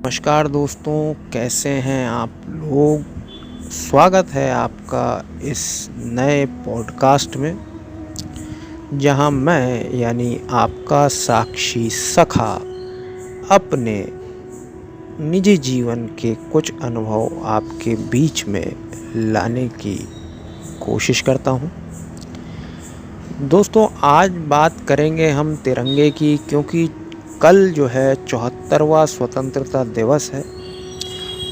नमस्कार दोस्तों, कैसे हैं आप लोग। स्वागत है आपका इस नए पॉडकास्ट में, जहां मैं यानी आपका साक्षी सखा अपने निजी जीवन के कुछ अनुभव आपके बीच में लाने की कोशिश करता हूं। दोस्तों, आज बात करेंगे हम तिरंगे की, क्योंकि कल जो है 74वां स्वतंत्रता दिवस है।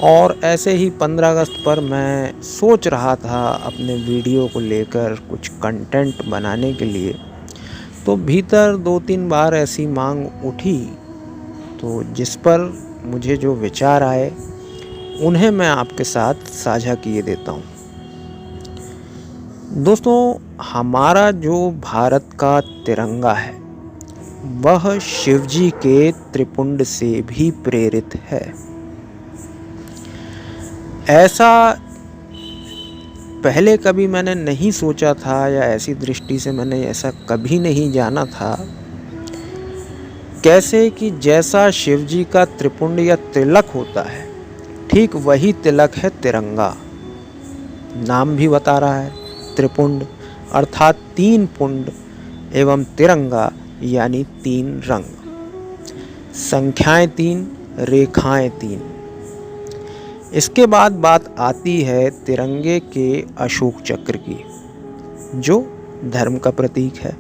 और ऐसे ही 15 अगस्त पर मैं सोच रहा था अपने वीडियो को लेकर कुछ कंटेंट बनाने के लिए, तो भीतर 2-3 बार ऐसी मांग उठी, तो जिस पर मुझे जो विचार आए उन्हें मैं आपके साथ साझा किए देता हूँ। दोस्तों, हमारा जो भारत का तिरंगा है वह शिवजी के त्रिपुंड से भी प्रेरित है। ऐसा पहले कभी मैंने नहीं सोचा था, या ऐसी दृष्टि से मैंने ऐसा कभी नहीं जाना था, कैसे कि जैसा शिवजी का त्रिपुंड या तिलक होता है, ठीक वही तिलक है तिरंगा। नाम भी बता रहा है, त्रिपुंड अर्थात 3 पुंड एवं तिरंगा यानी 3 रंग, संख्याएं 3, रेखाएं 3। इसके बाद बात आती है तिरंगे के अशोक चक्र की, जो धर्म का प्रतीक है।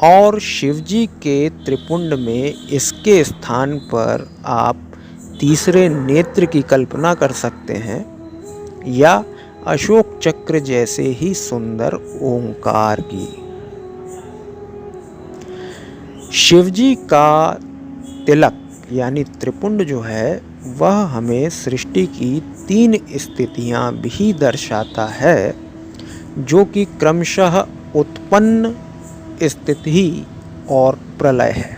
और शिवजी के त्रिपुंड में इसके स्थान पर आप तीसरे नेत्र की कल्पना कर सकते हैं, या अशोक चक्र जैसे ही सुंदर ओंकार की। शिवजी का तिलक यानी त्रिपुंड जो है वह हमें सृष्टि की 3 स्थितियां भी दर्शाता है, जो कि क्रमशः उत्पन्न, स्थिति और प्रलय है।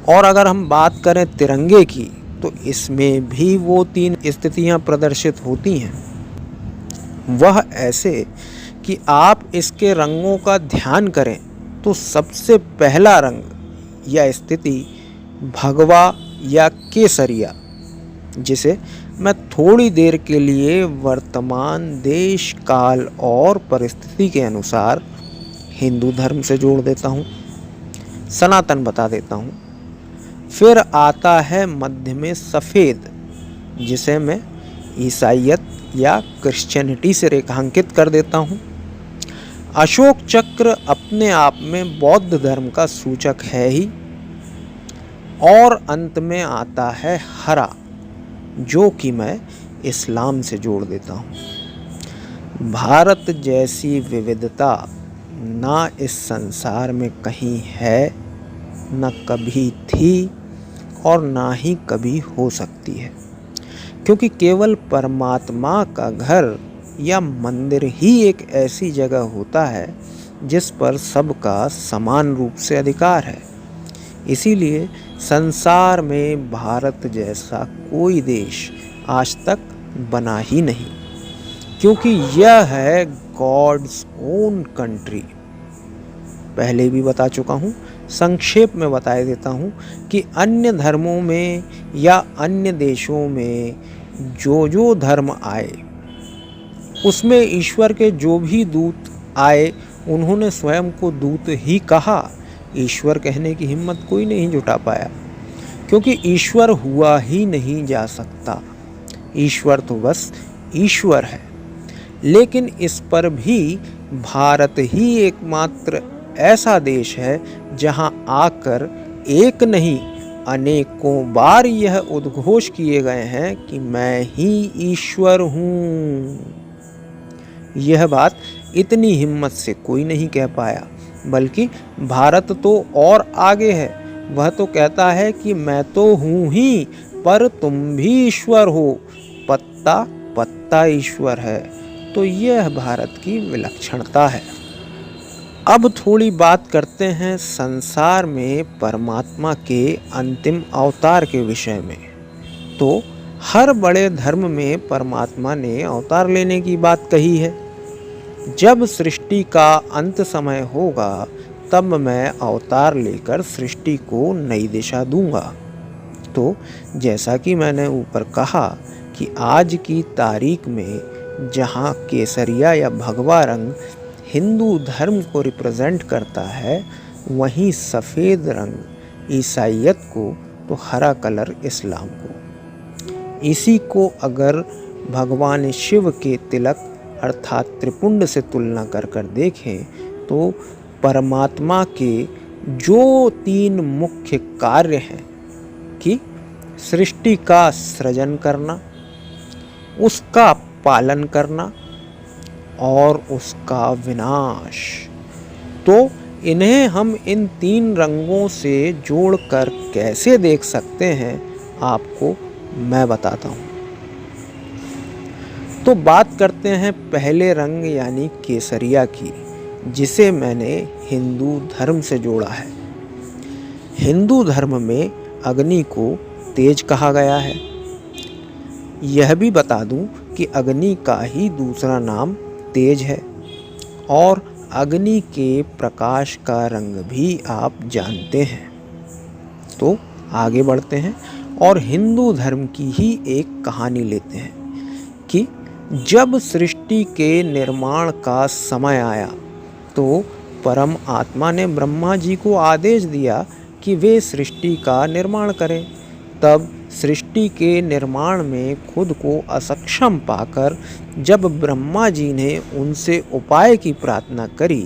और अगर हम बात करें तिरंगे की, तो इसमें भी वो 3 स्थितियां प्रदर्शित होती हैं। वह ऐसे कि आप इसके रंगों का ध्यान करें तो सबसे पहला रंग या स्थिति भगवा या केसरिया, जिसे मैं थोड़ी देर के लिए वर्तमान देश, काल और परिस्थिति के अनुसार हिंदू धर्म से जोड़ देता हूँ, सनातन बता देता हूँ। फिर आता है मध्य में सफ़ेद, जिसे मैं ईसाईयत या क्रिश्चियनिटी से रेखांकित कर देता हूँ। अशोक चक्र अपने आप में बौद्ध धर्म का सूचक है ही। और अंत में आता है हरा, जो कि मैं इस्लाम से जोड़ देता हूँ। भारत जैसी विविधता ना इस संसार में कहीं है, न कभी थी और ना ही कभी हो सकती है, क्योंकि केवल परमात्मा का घर या मंदिर ही एक ऐसी जगह होता है जिस पर सबका समान रूप से अधिकार है। इसीलिए संसार में भारत जैसा कोई देश आज तक बना ही नहीं, क्योंकि यह है गॉड्स ओन कंट्री। पहले भी बता चुका हूँ, संक्षेप में बता देता हूँ कि अन्य धर्मों में या अन्य देशों में जो धर्म आए, उसमें ईश्वर के जो भी दूत आए, उन्होंने स्वयं को दूत ही कहा। ईश्वर कहने की हिम्मत कोई नहीं जुटा पाया, क्योंकि ईश्वर हुआ ही नहीं जा सकता। ईश्वर तो बस ईश्वर है। लेकिन इस पर भी भारत ही एकमात्र ऐसा देश है जहां आकर एक नहीं अनेकों बार यह उद्घोष किए गए हैं कि मैं ही ईश्वर हूँ। यह बात इतनी हिम्मत से कोई नहीं कह पाया, बल्कि भारत तो और आगे है। वह तो कहता है कि मैं तो हूँ ही, पर तुम भी ईश्वर हो। पत्ता पत्ता ईश्वर है। तो यह भारत की विलक्षणता है। अब थोड़ी बात करते हैं संसार में परमात्मा के अंतिम अवतार के विषय में। तो हर बड़े धर्म में परमात्मा ने अवतार लेने की बात कही है। जब सृष्टि का अंत समय होगा, तब मैं अवतार लेकर सृष्टि को नई दिशा दूंगा। तो जैसा कि मैंने ऊपर कहा कि आज की तारीख में जहाँ केसरिया या भगवा रंग हिंदू धर्म को रिप्रेजेंट करता है, वहीं सफ़ेद रंग ईसाइयत को, तो हरा कलर इस्लाम को। इसी को अगर भगवान शिव के तिलक अर्थात त्रिपुंड से तुलना कर देखें तो परमात्मा के जो 3 मुख्य कार्य हैं कि सृष्टि का सृजन करना, उसका पालन करना और उसका विनाश, तो इन्हें हम इन 3 रंगों से जोड़कर कैसे देख सकते हैं, आपको मैं बताता हूँ। तो बात करते हैं पहले रंग यानी केसरिया की, जिसे मैंने हिंदू धर्म से जोड़ा है। हिंदू धर्म में अग्नि को तेज कहा गया है। यह भी बता दूं कि अग्नि का ही दूसरा नाम तेज है और अग्नि के प्रकाश का रंग भी आप जानते हैं। तो आगे बढ़ते हैं और हिंदू धर्म की ही एक कहानी लेते हैं कि जब सृष्टि के निर्माण का समय आया तो परम आत्मा ने ब्रह्मा जी को आदेश दिया कि वे सृष्टि का निर्माण करें। तब सृष्टि के निर्माण में खुद को असक्षम पाकर जब ब्रह्मा जी ने उनसे उपाय की प्रार्थना करी,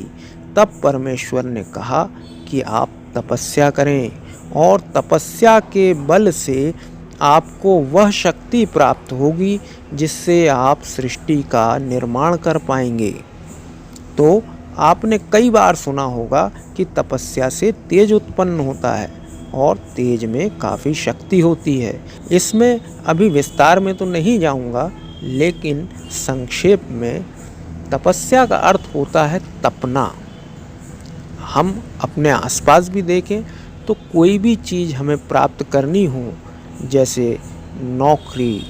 तब परमेश्वर ने कहा कि आप तपस्या करें और तपस्या के बल से आपको वह शक्ति प्राप्त होगी जिससे आप सृष्टि का निर्माण कर पाएंगे। तो आपने कई बार सुना होगा कि तपस्या से तेज उत्पन्न होता है और तेज में काफ़ी शक्ति होती है। इसमें अभी विस्तार में तो नहीं जाऊंगा, लेकिन संक्षेप में तपस्या का अर्थ होता है तपना। हम अपने आसपास भी देखें तो कोई भी चीज़ हमें प्राप्त करनी हो, जैसे नौकरी,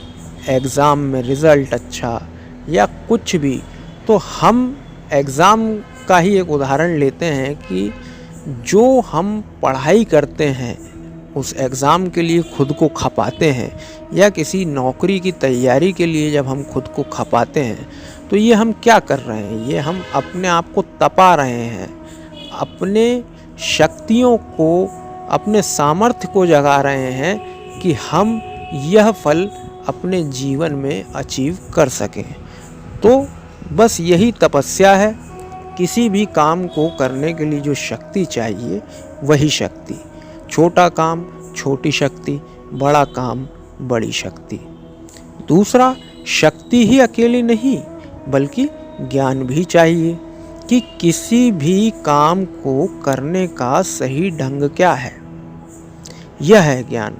एग्ज़ाम में रिज़ल्ट अच्छा या कुछ भी, तो हम एग्ज़ाम का ही एक उदाहरण लेते हैं कि जो हम पढ़ाई करते हैं उस एग्ज़ाम के लिए खुद को खपाते हैं या किसी नौकरी की तैयारी के लिए जब हम खुद को खपाते हैं, तो ये हम क्या कर रहे हैं, ये हम अपने आप को तपा रहे हैं, अपने शक्तियों को, अपने सामर्थ्य को जगा रहे हैं कि हम यह फल अपने जीवन में अचीव कर सकें। तो बस यही तपस्या है। किसी भी काम को करने के लिए जो शक्ति चाहिए वही शक्ति, छोटा काम छोटी शक्ति, बड़ा काम बड़ी शक्ति। दूसरा, शक्ति ही अकेली नहीं बल्कि ज्ञान भी चाहिए कि किसी भी काम को करने का सही ढंग क्या है, यह है ज्ञान।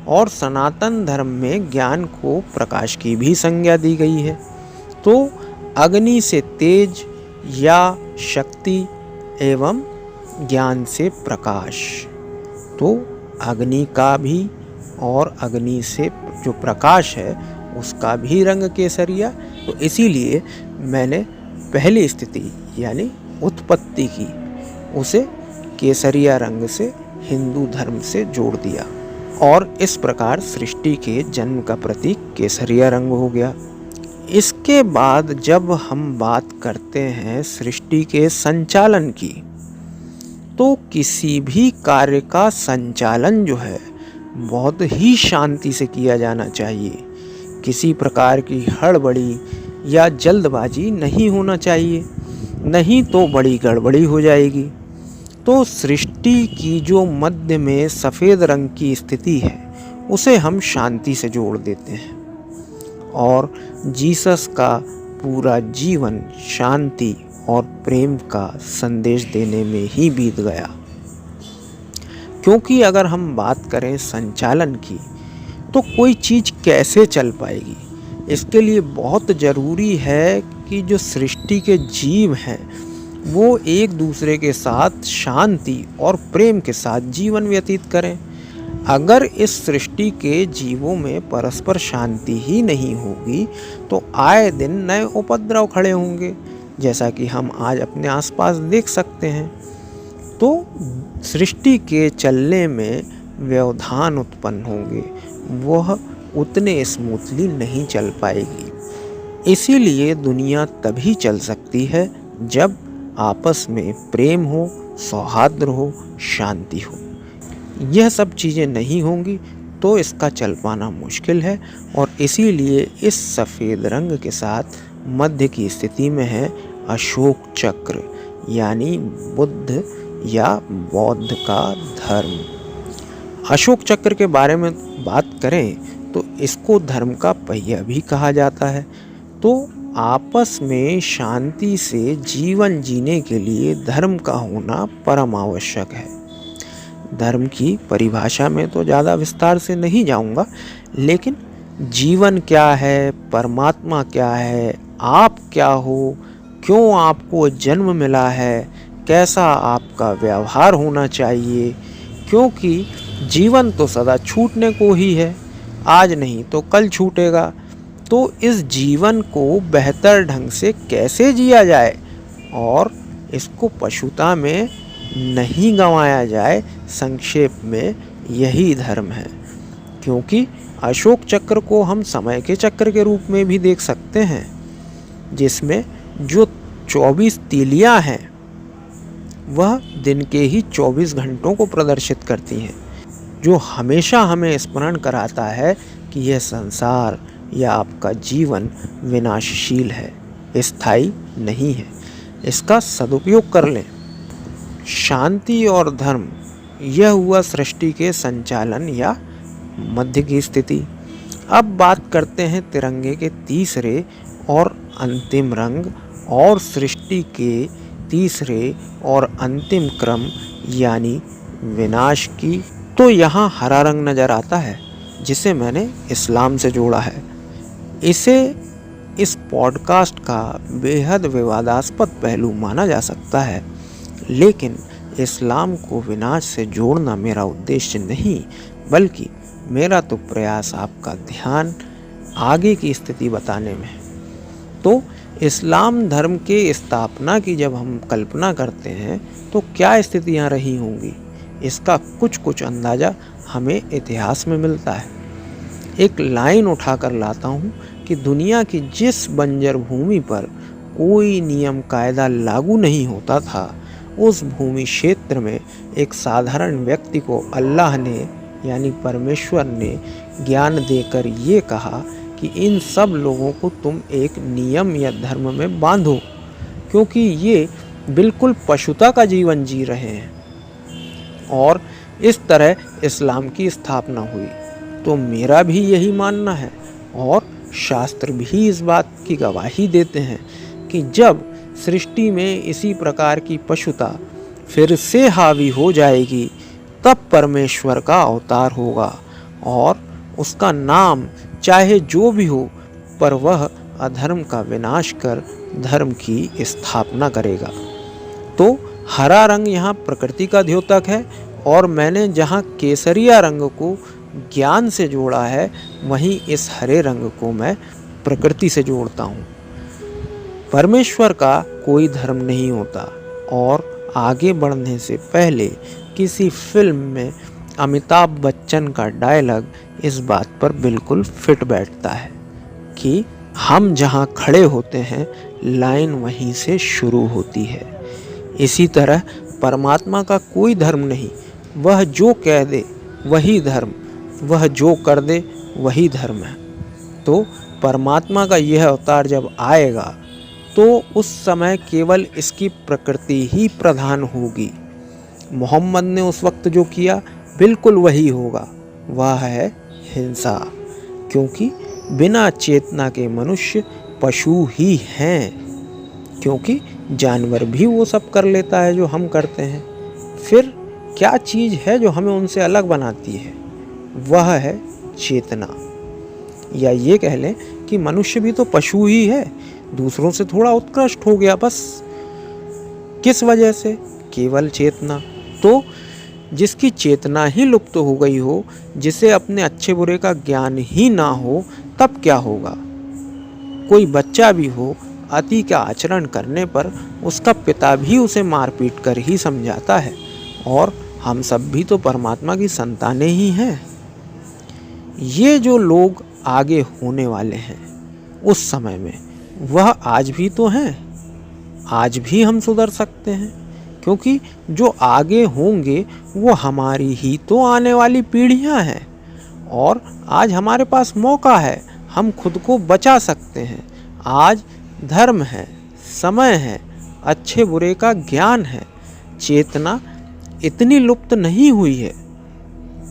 और सनातन धर्म में ज्ञान को प्रकाश की भी संज्ञा दी गई है। तो अग्नि से तेज या शक्ति एवं ज्ञान से प्रकाश, तो अग्नि का भी और अग्नि से जो प्रकाश है उसका भी रंग केसरिया। तो इसीलिए मैंने पहली स्थिति यानी उत्पत्ति की उसे केसरिया रंग से हिंदू धर्म से जोड़ दिया और इस प्रकार सृष्टि के जन्म का प्रतीक केसरिया रंग हो गया। इसके बाद जब हम बात करते हैं सृष्टि के संचालन की, तो किसी भी कार्य का संचालन जो है बहुत ही शांति से किया जाना चाहिए। किसी प्रकार की हड़बड़ी या जल्दबाजी नहीं होना चाहिए, नहीं तो बड़ी गड़बड़ी हो जाएगी। तो सृष्टि की जो मध्य में सफ़ेद रंग की स्थिति है उसे हम शांति से जोड़ देते हैं और जीसस का पूरा जीवन शांति और प्रेम का संदेश देने में ही बीत गया। क्योंकि अगर हम बात करें संचालन की, तो कोई चीज़ कैसे चल पाएगी, इसके लिए बहुत ज़रूरी है कि जो सृष्टि के जीव हैं वो एक दूसरे के साथ शांति और प्रेम के साथ जीवन व्यतीत करें। अगर इस सृष्टि के जीवों में परस्पर शांति ही नहीं होगी तो आए दिन नए उपद्रव खड़े होंगे, जैसा कि हम आज अपने आसपास देख सकते हैं। तो सृष्टि के चलने में व्यवधान उत्पन्न होंगे, वह उतने स्मूथली नहीं चल पाएगी। इसीलिए दुनिया तभी चल सकती है जब आपस में प्रेम हो, सौहार्द हो, शांति हो। यह सब चीज़ें नहीं होंगी तो इसका चल पाना मुश्किल है। और इसीलिए इस सफ़ेद रंग के साथ मध्य की स्थिति में है अशोक चक्र, यानी बुद्ध या बौद्ध का धर्म। अशोक चक्र के बारे में बात करें तो इसको धर्म का पहिया भी कहा जाता है। तो आपस में शांति से जीवन जीने के लिए धर्म का होना परम आवश्यक है। धर्म की परिभाषा में तो ज़्यादा विस्तार से नहीं जाऊंगा, लेकिन जीवन क्या है, परमात्मा क्या है, आप क्या हो, क्यों आपको जन्म मिला है, कैसा आपका व्यवहार होना चाहिए, क्योंकि जीवन तो सदा छूटने को ही है, आज नहीं तो कल छूटेगा। तो इस जीवन को बेहतर ढंग से कैसे जिया जाए और इसको पशुता में नहीं गंवाया जाए, संक्षेप में यही धर्म है। क्योंकि अशोक चक्र को हम समय के चक्र के रूप में भी देख सकते हैं, जिसमें जो 24 तीलियां हैं वह दिन के ही 24 घंटों को प्रदर्शित करती हैं, जो हमेशा हमें स्मरण कराता है कि यह संसार या आपका जीवन विनाशशील है, स्थायी नहीं है। इसका सदुपयोग कर लें। शांति और धर्म, यह हुआ सृष्टि के संचालन या मध्य की स्थिति। अब बात करते हैं तिरंगे के तीसरे और अंतिम रंग और सृष्टि के तीसरे और अंतिम क्रम यानी विनाश की। तो यहाँ हरा रंग नज़र आता है, जिसे मैंने इस्लाम से जोड़ा है। इसे इस पॉडकास्ट का बेहद विवादास्पद पहलू माना जा सकता है, लेकिन इस्लाम को विनाश से जोड़ना मेरा उद्देश्य नहीं, बल्कि मेरा तो प्रयास आपका ध्यान आगे की स्थिति बताने में है। तो इस्लाम धर्म के स्थापना की जब हम कल्पना करते हैं तो क्या स्थितियां रही होंगी, इसका कुछ अंदाज़ा हमें इतिहास में मिलता है। एक लाइन उठाकर लाता हूँ कि दुनिया की जिस बंजर भूमि पर कोई नियम कायदा लागू नहीं होता था, उस भूमि क्षेत्र में एक साधारण व्यक्ति को अल्लाह ने यानी परमेश्वर ने ज्ञान देकर ये कहा कि इन सब लोगों को तुम एक नियम या धर्म में बांधो, क्योंकि ये बिल्कुल पशुता का जीवन जी रहे हैं। और इस तरह इस्लाम की स्थापना हुई। तो मेरा भी यही मानना है और शास्त्र भी इस बात की गवाही देते हैं कि जब सृष्टि में इसी प्रकार की पशुता फिर से हावी हो जाएगी, तब परमेश्वर का अवतार होगा और उसका नाम चाहे जो भी हो, पर वह अधर्म का विनाश कर धर्म की स्थापना करेगा। तो हरा रंग यहाँ प्रकृति का द्योतक है और मैंने जहाँ केसरिया रंग को ज्ञान से जोड़ा है, वहीं इस हरे रंग को मैं प्रकृति से जोड़ता हूँ। परमेश्वर का कोई धर्म नहीं होता और आगे बढ़ने से पहले किसी फिल्म में अमिताभ बच्चन का डायलॉग इस बात पर बिल्कुल फिट बैठता है कि हम जहाँ खड़े होते हैं, लाइन वहीं से शुरू होती है। इसी तरह परमात्मा का कोई धर्म नहीं, वह जो कह दे वही धर्म, वह जो कर दे वही धर्म है। तो परमात्मा का यह अवतार जब आएगा तो उस समय केवल इसकी प्रकृति ही प्रधान होगी। मोहम्मद ने उस वक्त जो किया बिल्कुल वही होगा, वह है हिंसा, क्योंकि बिना चेतना के मनुष्य पशु ही हैं, क्योंकि जानवर भी वो सब कर लेता है जो हम करते हैं। फिर क्या चीज़ है जो हमें उनसे अलग बनाती है? वह है चेतना। या ये कह लें कि मनुष्य भी तो पशु ही है, दूसरों से थोड़ा उत्कृष्ट हो गया बस। किस वजह से? केवल चेतना। तो जिसकी चेतना ही लुप्त हो गई हो, जिसे अपने अच्छे बुरे का ज्ञान ही ना हो, तब क्या होगा? कोई बच्चा भी हो, अति का आचरण करने पर उसका पिता भी उसे मारपीट कर ही समझाता है और हम सब भी तो परमात्मा की संतानें ही हैं। ये जो लोग आगे होने वाले हैं उस समय में, वह आज भी तो हैं। आज भी हम सुधर सकते हैं, क्योंकि जो आगे होंगे वो हमारी ही तो आने वाली पीढ़ियां हैं। और आज हमारे पास मौका है, हम खुद को बचा सकते हैं। आज धर्म है, समय है, अच्छे बुरे का ज्ञान है, चेतना इतनी लुप्त नहीं हुई है।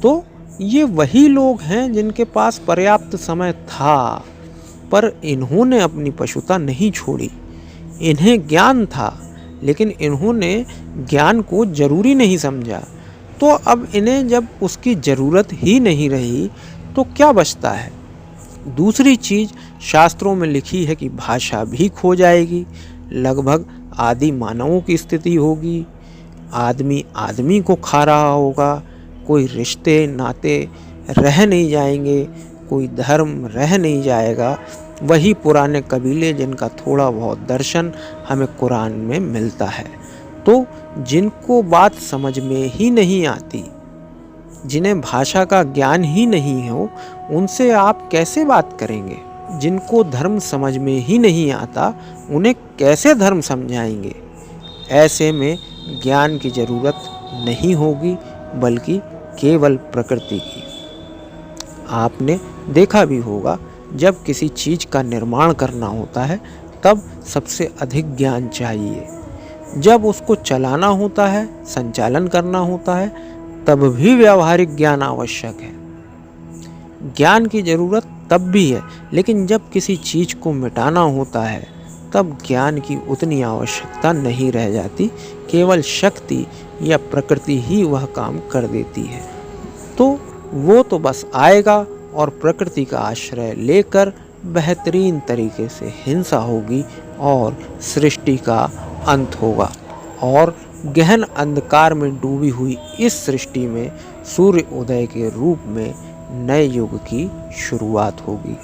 तो ये वही लोग हैं जिनके पास पर्याप्त समय था, पर इन्होंने अपनी पशुता नहीं छोड़ी। इन्हें ज्ञान था, लेकिन इन्होंने ज्ञान को जरूरी नहीं समझा। तो अब इन्हें जब उसकी ज़रूरत ही नहीं रही तो क्या बचता है। दूसरी चीज़, शास्त्रों में लिखी है कि भाषा भी खो जाएगी, लगभग आदि मानवों की स्थिति होगी। आदमी आदमी को खा रहा होगा, कोई रिश्ते नाते रह नहीं जाएंगे, कोई धर्म रह नहीं जाएगा। वही पुराने कबीले जिनका थोड़ा बहुत दर्शन हमें कुरान में मिलता है। तो जिनको बात समझ में ही नहीं आती, जिन्हें भाषा का ज्ञान ही नहीं हो, उनसे आप कैसे बात करेंगे। जिनको धर्म समझ में ही नहीं आता, उन्हें कैसे धर्म समझाएंगे। ऐसे में ज्ञान की ज़रूरत नहीं होगी, बल्कि केवल प्रकृति की। आपने देखा भी होगा, जब किसी चीज़ का निर्माण करना होता है तब सबसे अधिक ज्ञान चाहिए। जब उसको चलाना होता है, संचालन करना होता है, तब भी व्यावहारिक ज्ञान आवश्यक है। ज्ञान की ज़रूरत तब भी है, लेकिन जब किसी चीज़ को मिटाना होता है तब ज्ञान की उतनी आवश्यकता नहीं रह जाती। केवल शक्ति या प्रकृति ही वह काम कर देती है। तो वो तो बस आएगा और प्रकृति का आश्रय लेकर बेहतरीन तरीके से हिंसा होगी और सृष्टि का अंत होगा। और गहन अंधकार में डूबी हुई इस सृष्टि में सूर्य उदय के रूप में नए युग की शुरुआत होगी।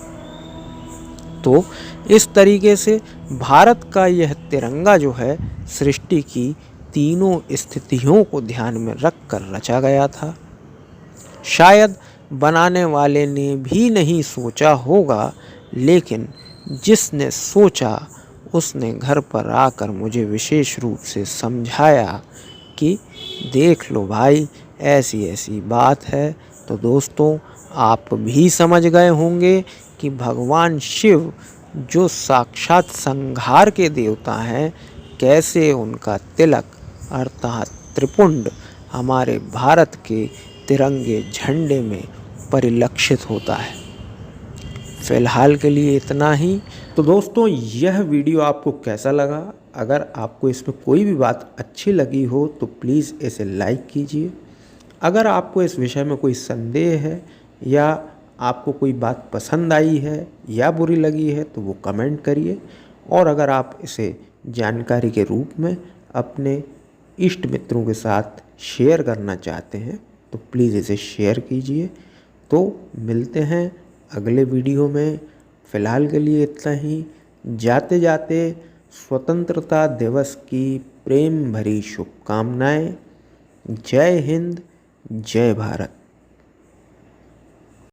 तो इस तरीके से भारत का यह तिरंगा जो है, सृष्टि की तीनों स्थितियों को ध्यान में रख कर रचा गया था। शायद बनाने वाले ने भी नहीं सोचा होगा, लेकिन जिसने सोचा उसने घर पर आकर मुझे विशेष रूप से समझाया कि देख लो भाई, ऐसी ऐसी बात है। तो दोस्तों, आप भी समझ गए होंगे कि भगवान शिव जो साक्षात संहार के देवता हैं, कैसे उनका तिलक अर्थात त्रिपुंड हमारे भारत के तिरंगे झंडे में परिलक्षित होता है। फिलहाल के लिए इतना ही। तो दोस्तों, यह वीडियो आपको कैसा लगा? अगर आपको इसमें कोई भी बात अच्छी लगी हो तो प्लीज़ इसे लाइक कीजिए। अगर आपको इस विषय में कोई संदेह है या आपको कोई बात पसंद आई है या बुरी लगी है तो वो कमेंट करिए। और अगर आप इसे जानकारी के रूप में अपने इष्ट मित्रों के साथ शेयर करना चाहते हैं तो प्लीज़ इसे शेयर कीजिए। तो मिलते हैं अगले वीडियो में। फ़िलहाल के लिए इतना ही। जाते जाते स्वतंत्रता दिवस की प्रेम भरी शुभकामनाएं। जय हिंद, जय भारत।